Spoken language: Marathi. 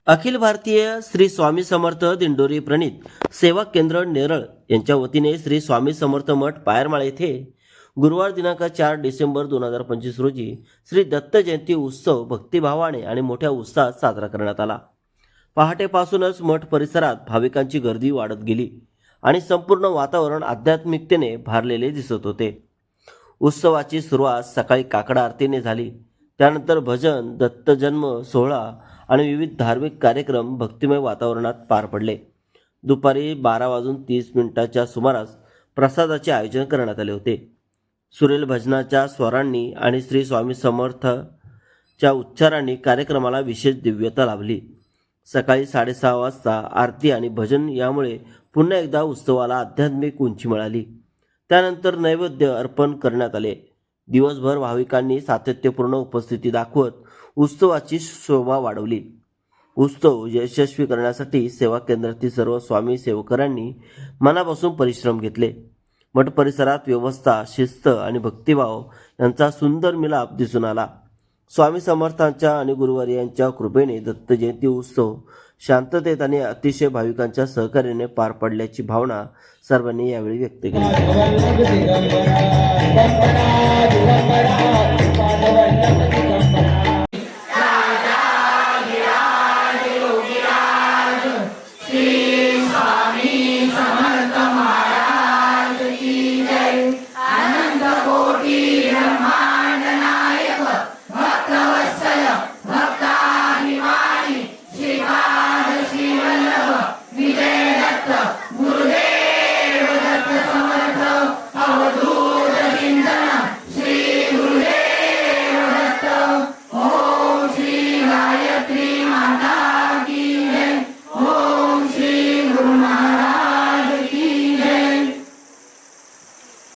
अखिल भारतीय श्री स्वामी समर्थ दिंडोरी प्रणित सेवा केंद्र नेरळ यांच्या वतीने श्री स्वामी समर्थ मठ पायरमाळ येथे गुरुवार दिनांक 4 डिसेंबर 2025 रोजी श्री दत्त जयंती उत्सव भक्तिभावाने आणि मोठ्या उत्साहात साजरा करण्यात आला। पहाटेपासूनच मठ परिसरात भाविकांची गर्दी वाढत गेली आणि संपूर्ण वातावरण आध्यात्मिकतेने भारलेले दिसत होते। उत्सवाची सुरुवात सकाळी काकडा आरतीने झाली। त्यानंतर भजन, दत्त जन्म सोहळा आणि विविध धार्मिक कार्यक्रम भक्तिमय वातावरणात पार पडले। दुपारी 12:30 सुमारास प्रसादाचे आयोजन करण्यात आले होते। सुरेल भजनाच्या स्वरांनी आणि श्री स्वामी समर्थच्या उच्चारांनी कार्यक्रमाला विशेष दिव्यता लाभली। सकाळी 6:30 वाजता आरती आणि भजन यामुळे पुन्हा एकदा उत्सवाला आध्यात्मिक उंची मिळाली। त्यानंतर नैवेद्य अर्पण करण्यात आले। दिवसभर भाविकांनी सातत्यपूर्ण उपस्थिती दाखवत उत्सवाची शोभा वाढवली। उत्सव यशस्वी करण्यासाठी सेवा केंद्रातील सर्व स्वामी सेवकांनी मनापासून परिश्रम घेतले। मठ परिसरात व्यवस्था, शिस्त आणि भक्तिभाव यांचा सुंदर मिलाप दिसून आला। स्वामी समर्थांच्या आणि गुरुवर्यांच्या कृपेने दत्त जयंती उत्सव शांततेत आणि अतिशय भाविकांच्या सहकार्याने पार पडल्याची भावना सर्वांनी यावेळी व्यक्त केली।